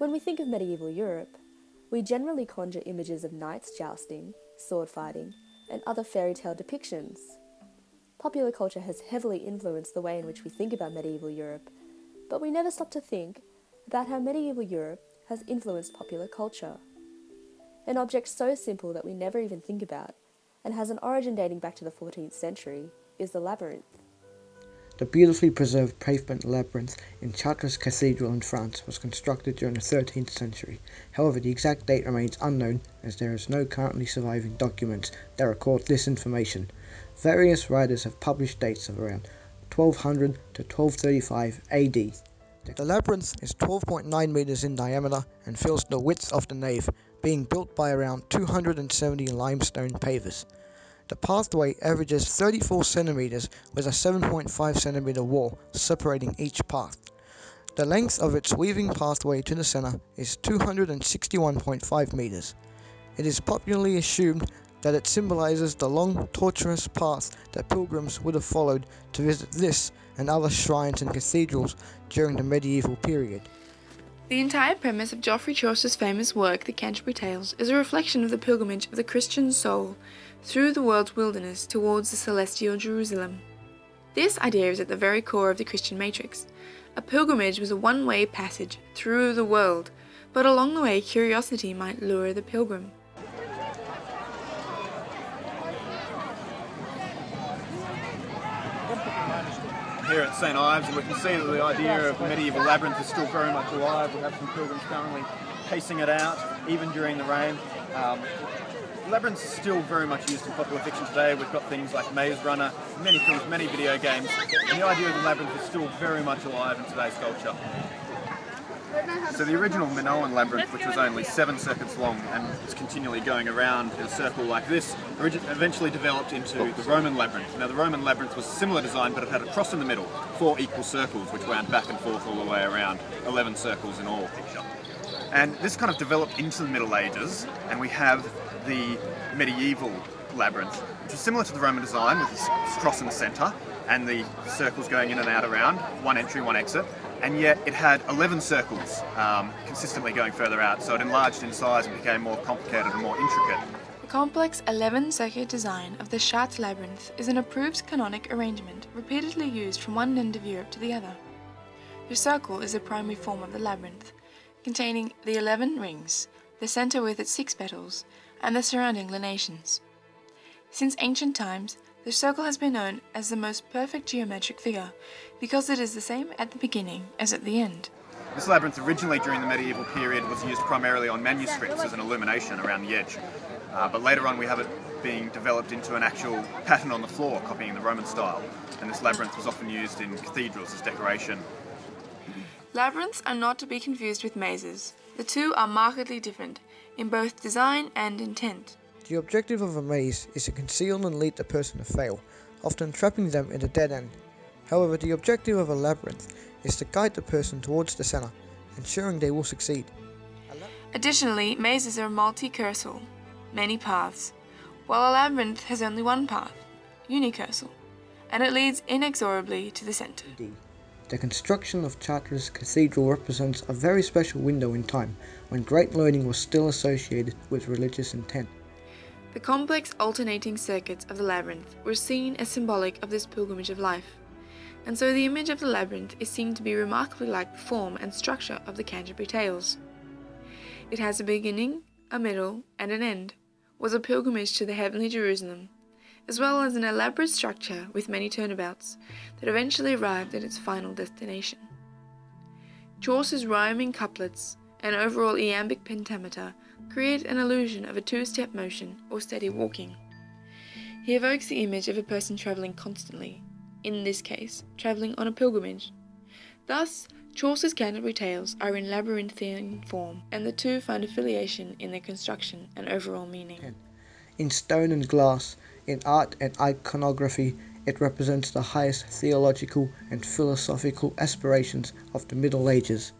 When we think of medieval Europe, we generally conjure images of knights jousting, sword fighting, and other fairy tale depictions. Popular culture has heavily influenced the way in which we think about medieval Europe, but we never stop to think about how medieval Europe has influenced popular culture. An object so simple that we never even think about, and has an origin dating back to the 14th century, is the labyrinth. The beautifully preserved pavement labyrinth in Chartres Cathedral in France was constructed during the 13th century. However, the exact date remains unknown, as there is no currently surviving documents that record this information. Various writers have published dates of around 1200 to 1235 AD. The labyrinth is 12.9 meters in diameter and fills the width of the nave, being built by around 270 limestone pavers. The pathway averages 34 centimeters with a 7.5 centimeter wall separating each path. The length of its weaving pathway to the center is 261.5 meters. It is popularly assumed that it symbolizes the long, tortuous path that pilgrims would have followed to visit this and other shrines and cathedrals during the medieval period. The entire premise of Geoffrey Chaucer's famous work, The Canterbury Tales, is a reflection of the pilgrimage of the Christian soul through the world's wilderness towards the celestial Jerusalem. This idea is at the very core of the Christian matrix. A pilgrimage was a one-way passage through the world, but along the way curiosity might lure the pilgrim. Here at St Ives, and we can see that the idea of the medieval labyrinth is still very much alive. We have some pilgrims currently pacing it out, even during the rain. Labyrinths are still very much used in popular fiction today. We've got things like Maze Runner, many films, many video games, and the idea of the labyrinth is still very much alive in today's culture. So the original Minoan labyrinth, which was only 7 seconds long and was continually going around in a circle like this, eventually developed into the Roman labyrinth. Now the Roman labyrinth was a similar design, but it had a cross in the middle, 4 equal circles which wound back and forth all the way around, 11 circles in all picture. And this kind of developed into the Middle Ages, and we have the medieval labyrinth, which is similar to the Roman design with this cross in the centre and the circles going in and out around, 1 entry, 1 exit. And yet it had 11 circles consistently going further out, so it enlarged in size and became more complicated and more intricate. The complex 11-circuit design of the Chartres labyrinth is an approved canonic arrangement repeatedly used from one end of Europe to the other. The circle is the primary form of the labyrinth, containing the 11 rings, the centre with its 6 petals, and the surrounding lunations. Since ancient times, the circle has been known as the most perfect geometric figure because it is the same at the beginning as at the end. This labyrinth originally during the medieval period was used primarily on manuscripts as an illumination around the edge, but later on we have it being developed into an actual pattern on the floor copying the Roman style, and this labyrinth was often used in cathedrals as decoration. Labyrinths are not to be confused with mazes. The two are markedly different in both design and intent. The objective of a maze is to conceal and lead the person to fail, often trapping them in a dead end. However, the objective of a labyrinth is to guide the person towards the center, ensuring they will succeed. Additionally, mazes are multi-cursal, many paths, while a labyrinth has only one path, unicursal, and it leads inexorably to the center. The construction of Chartres Cathedral represents a very special window in time when great learning was still associated with religious intent. The complex alternating circuits of the labyrinth were seen as symbolic of this pilgrimage of life, and so the image of the labyrinth is seen to be remarkably like the form and structure of the Canterbury Tales. It has a beginning, a middle, and an end, was a pilgrimage to the heavenly Jerusalem, as well as an elaborate structure with many turnabouts that eventually arrived at its final destination. Chaucer's rhyming couplets and overall iambic pentameter create an illusion of a 2-step motion or steady walking. He evokes the image of a person travelling constantly, in this case, travelling on a pilgrimage. Thus, Chaucer's Canterbury Tales are in labyrinthine form, and the two find affiliation in their construction and overall meaning. In stone and glass, in art and iconography, it represents the highest theological and philosophical aspirations of the Middle Ages.